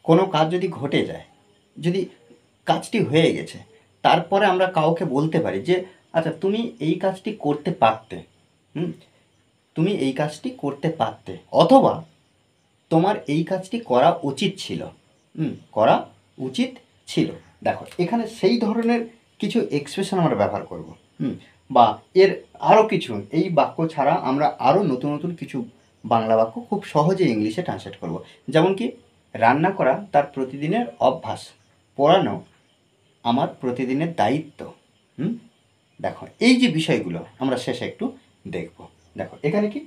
কোনো কাজ যদি ঘটে যায়, যদি কাজটি হয়ে গেছে, তারপরে আমরা কাউকে বলতে পারি যে আচ্ছা তুমি এই কাজটি করতে পারতে, তুমি এই কাজটি করতে পারতে, অথবা তোমার এই কাজটি করা উচিত ছিল, করা উচিত ছিল। দেখো এখানে সেই ধরনের কিছু এক্সপ্রেশন আমরা ব্যবহার করব, বা এর আরও কিছু, এই বাক্য ছাড়া আমরা আরও নতুন নতুন কিছু বাংলা বাক্য খুব সহজে ইংলিশে ট্রান্সলেট করব। যেমন কি, রান্না করা তার প্রতিদিনের অভ্যাস, পড়ানো আমার প্রতিদিনের দায়িত্ব। দেখো এই যে বিষয়গুলো আমরা শেষে একটু দেখব। দেখো এখানে কি,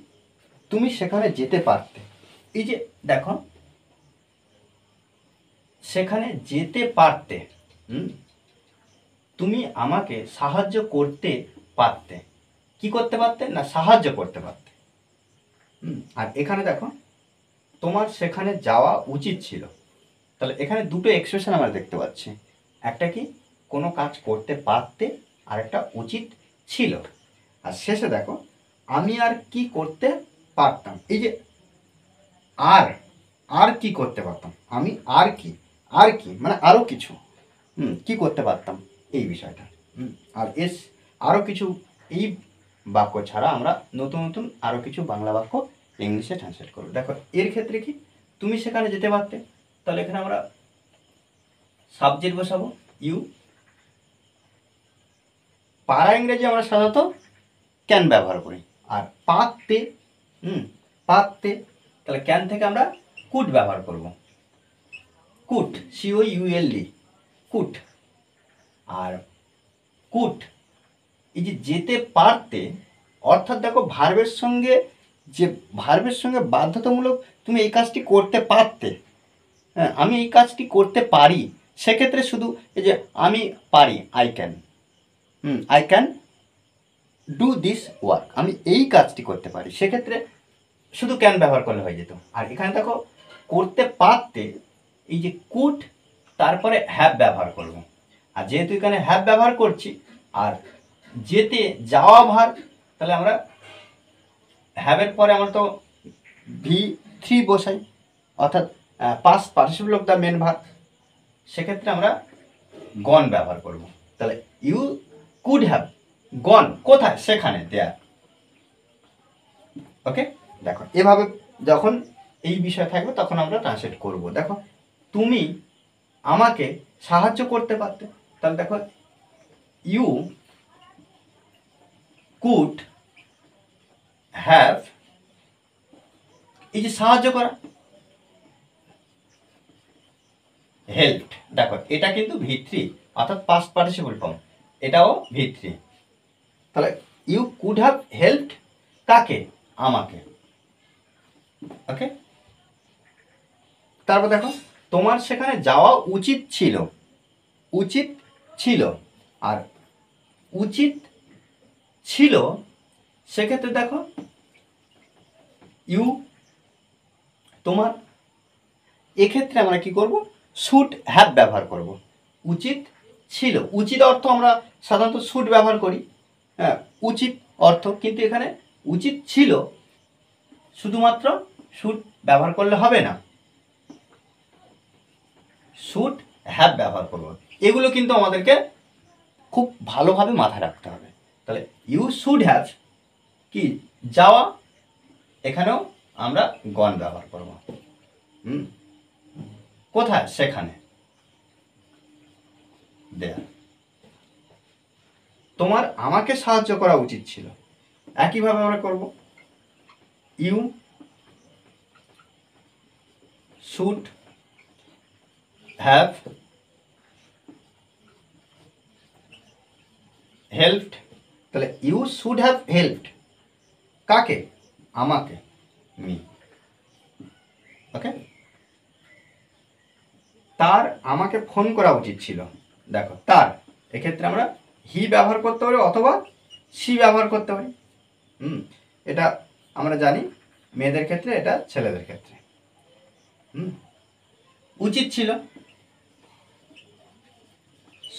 তুমি সেখানে যেতে পারতে, এই যে দেখো সেখানে যেতে পারতে, তুমি আমাকে সাহায্য করতে পারতে। কি করতে পারতে না, সাহায্য করতে পারতে। আর এখানে দেখো তোমার সেখানে যাওয়া উচিত ছিল। তাহলে এখানে দুটো এক্সপ্রেশন আমরা দেখতে পাচ্ছি, একটা কি কোনো কাজ করতে পারতে, আর একটা উচিত ছিল। আর শেষে দেখো আমি আর কি করতে পারতাম, এই যে আর কি করতে পারতাম, আমি আর কি মানে আরও কিছু কি করতে পারতাম, এই বিষয়টা। আর আরও কিছু এই বাক্য ছাড়া আমরা নতুন নতুন আরও কিছু বাংলা বাক্য ইংলিশে ট্রান্সলেট করবো। দেখো এর ক্ষেত্রে কি, তুমি সেখানে যেতে পারতে, তাহলে এখানে আমরা সাবজেক্ট বসাবো ইউ। পারা ইংরেজি আমরা সাধারণত ক্যান ব্যবহার করি, আর পারতে, পারতে, তাহলে ক্যান থেকে আমরা কুড ব্যবহার করব, কুড, COULD, কুড। আর কুড, এই যে যেতে পারতে, অর্থাৎ দেখো ভার্বের সঙ্গে বাধ্যতামূলক তুমি এই কাজটি করতে পারতে, হ্যাঁ আমি এই কাজটি করতে পারি, সেক্ষেত্রে শুধু এই যে আমি পারি, I can do this work, আমি এই কাজটি করতে পারি, সেক্ষেত্রে শুধু ক্যান ব্যবহার করলে হয়ে যেত। আর এখানে দেখো করতে পারতে, এই যে কুড তারপরে হ্যাভ ব্যবহার করব। আর যেহেতু এখানে হ্যাভ ব্যবহার করছি, আর যেতে যাওয়া ভার, তাহলে আমরা হ্যাভের পরে আমরা তো V3 বসাই, অর্থাৎ past participle of the main verb, সেক্ষেত্রে আমরা গন ব্যবহার করব। তাহলে ইউ কুড হ্যাভ গন, কোথায়, সেখানে, দেয়ার। ওকে, দেখো এভাবে যখন এই বিষয় থাকবে তখন আমরা ট্রান্সলেট করব। দেখো তুমি আমাকে সাহায্য করতে পারতে, তাহলে দেখো ইউ কুড হ্যাভ, এই যে সাহায্য করা, হেল্পড, দেখো এটা কিন্তু V3, অর্থাৎ পাস্ট পার্টিসিপল ফর্ম, এটাও V3। তাহলে ইউ কুড হ্যাভ হেল্পড কাকে, আমাকে। ওকে, তারপর দেখো তোমার সেখানে যাওয়া উচিত ছিল, উচিত ছিল। আর উচিত ছিল, সেক্ষেত্রে দেখো ইউ তোমার, এক্ষেত্রে আমরা কি করব, শুড হ্যাভ ব্যবহার করব। উচিত ছিল, উচিত অর্থ আমরা সাধারণত শুড ব্যবহার করি, হ্যাঁ উচিত অর্থ, কিন্তু এখানে উচিত ছিল, শুধুমাত্র শুড ব্যবহার করলে হবে না, শুড হ্যাভ ব্যবহার করব। এগুলো কিন্তু আমাদেরকে খুব ভালোভাবে মাথায় রাখতে হবে। তাহলে ইউ শুড হ্যাভ কি যাওয়া, এখানেও আমরা গন ব্যবহার করব, কোথায়, সেখানে, দেয়ার। তোমার আমাকে সাহায্য করা উচিত ছিল, একইভাবে আমরা করব ইউ শুড হ্যাভ হেল্পড, তাহলে ইউ শুড হ্যাভ হেল্পড কাকে, আমাকে, মি। ওকে, তার আমাকে ফোন করা উচিত ছিল, দেখো তার, এক্ষেত্রে আমরা হি ব্যবহার করতে পারি অথবা সি ব্যবহার করতে পারি। এটা আমরা জানি মেয়েদের ক্ষেত্রে, এটা ছেলেদের ক্ষেত্রে। উচিত ছিল,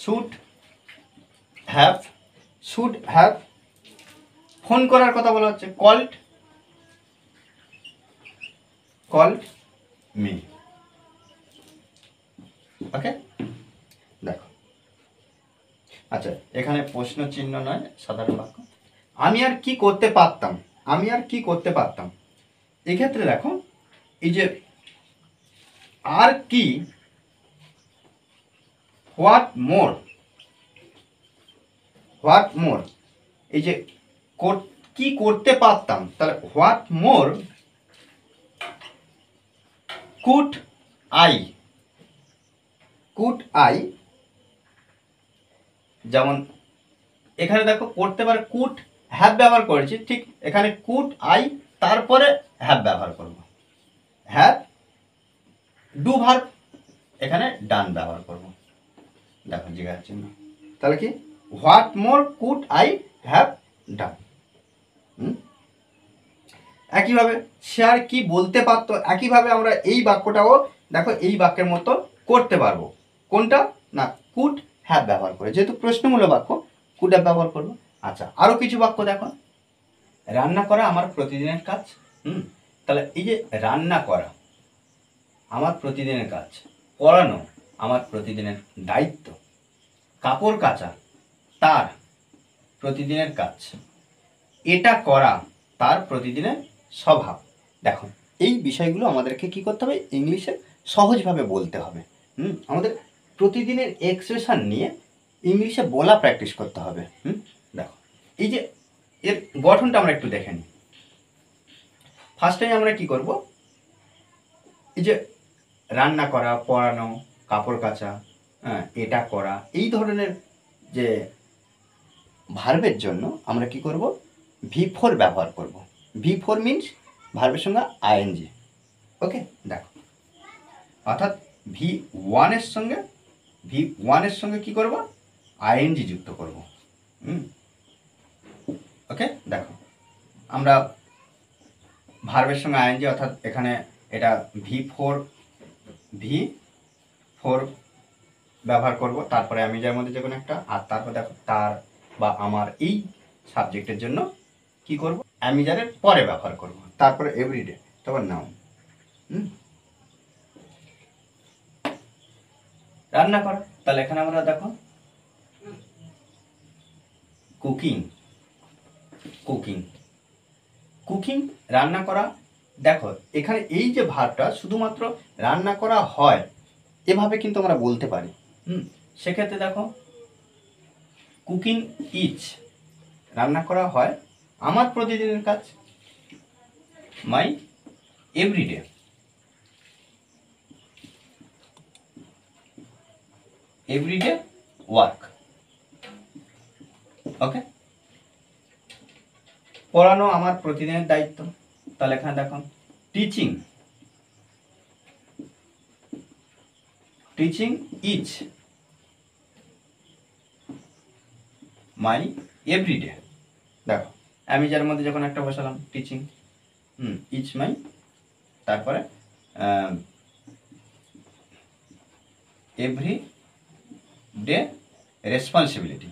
should have, should have. Phone করার কথা বলা হচ্ছে, কল্ড মি। ওকে, দেখো আচ্ছা, এখানে প্রশ্ন চিহ্ন নয়, সাধারণ বাক্য। আমি আর কি করতে পারতাম, আমি আর কি করতে পারতাম। এক্ষেত্রে দেখো এই যে আর কি, হোয়াট মোর, হোয়াট মোর, এই যে কি করতে পারতাম, তাহলে what more could I, could I, যেমন এখানে দেখো করতে পারে কুড হ্যাভ ব্যবহার করেছি, ঠিক এখানে কুড আই তারপরে হ্যাভ ব্যবহার করব, হ্যাভ ডু ভার্ব, এখানে ডান ব্যবহার করব। দেখো জিজ্ঞাসা চিহ্ন, তাহলে কি what more could I have done. একইভাবে সে আর কি বলতে পারতো, একইভাবে আমরা এই বাক্যটাও দেখো এই বাক্যের মতো করতে পারবো। কোনটা না, কুড হ্যাভ ব্যবহার করে, যেহেতু প্রশ্নমূলক বাক্য কুড হ্যাভ ব্যবহার করবো। আচ্ছা, আরও কিছু বাক্য দেখো, রান্না করা আমার প্রতিদিনের কাজ। তাহলে এই যে রান্না করা আমার প্রতিদিনের কাজ, পড়ানো আমার প্রতিদিনের দায়িত্ব, কাপড় কাচা তার প্রতিদিনের কাজ, এটা করা তার প্রতিদিনের স্বভাব। দেখো এই বিষয়গুলো আমাদেরকে কি করতে হবে, ইংলিশে সহজভাবে বলতে হবে। আমাদের প্রতিদিনের এক্সপ্রেশন নিয়ে ইংলিশে বলা প্র্যাকটিস করতে হবে। দেখো এই যে এর গঠনটা আমরা একটু দেখে নিই। ফার্স্ট টাইম আমরা কি করব, এই যে রান্না করা, পড়ানো, কাপড় কাচা, এটা করা, এই ধরনের যে ভার্বের জন্য আমরা কি করব, V4 ব্যবহার করব। V4 মিনস ভার্বের সঙ্গে আইএনজি। ওকে, দেখো অর্থাৎ V1 এর সঙ্গে কি করব, আইএনজি যুক্ত করব। ওকে, দেখো আমরা ভার্বের সঙ্গে আইএনজি, অর্থাৎ এখানে এটা V4 ব্যবহার করব, তারপরে আমি যার মধ্যে যে কোনো একটা, আর তারপর দেখো তার বা আমার এই সাবজেক্টের জন্য কি করব, অ্যামিজারের পরে ব্যবহার করব, তারপরে এভরিডে, তারপর নাউন। রান্না করা, তাহলে এখানে আমরা দেখো কুকিং, কুকিং, কুকিং রান্না করা। দেখো এখানে এই যে ভার্বটা শুধুমাত্র রান্না করা হয় এভাবে কিন্তু আমরা বলতে পারি। সেক্ষেত্রে দেখো কুকিং ইজ, রান্না করা হয় আমার প্রতিদিনের কাজ, my everyday, everyday work. Okay, পড়ানো আমার প্রতিদিনের দায়িত্ব, তাহলে এখানে দেখো teaching, teaching is my everyday. দেখো আমি যার মধ্যে যখন একটা বসালাম টিচিং, ইজ মাই, তারপরে এভরি ডে রেসপন্সিবিলিটি।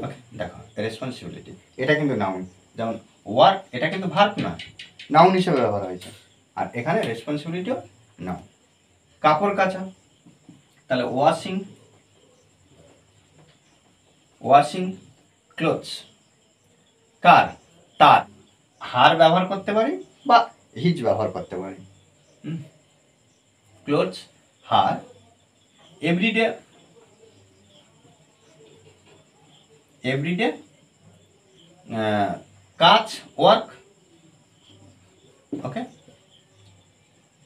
ওকে, দেখো রেসপন্সিবিলিটি এটা কিন্তু নাউন, যেমন ওয়ার্ক এটা কিন্তু ভার্ব না, নাউন হিসেবে ব্যবহার হয়েছে, আর এখানে রেসপন্সিবিলিটিও নাউন। কাপড় কাচা, তাহলে ওয়াশিং, ওয়াশিং ক্লোথস, কার তার, হার ব্যবহার করতে পারি বা হিজ ব্যবহার করতে পারি। ক্লোথস হার, এভরিডে, এভরিডে কাজ ওয়ার্ক। ওকে,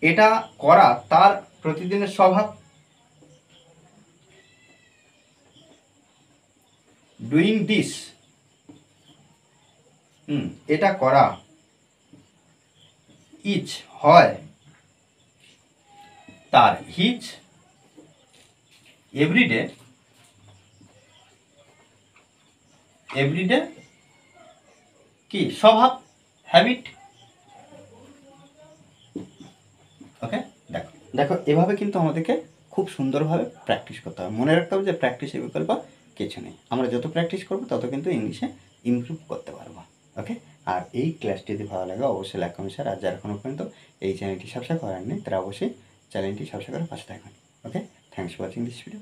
এটা করা তার প্রতিদিনের স্বভাব, ডুইং দিস, এটা করা, ইচ হয় তার, হিজ এভরিডে, এভরিডে কি স্বভাব, হ্যাবিট। ওকে, দেখো দেখো এভাবে কিন্তু আমাদেরকে খুব সুন্দরভাবে প্র্যাকটিস করতে হবে। মনে রাখতে হবে যে প্র্যাকটিসের বিকল্প কিছু নেই, আমরা যত প্র্যাকটিস করবো তত কিন্তু ইংলিশে ইমপ্রুভ করতে পারবো। ওকে, আর এই ক্লাসটি যদি ভালো লাগে অবশ্যই লাইক কমেন্ট শেয়ার, আর যারা এখনও পর্যন্ত এই চ্যানেলটি সাবস্ক্রাইব করেননি তারা অবশ্যই চ্যানেলটি সাবস্ক্রাইব করে পাশে থাকবেন। Okay, thanks for watching this video.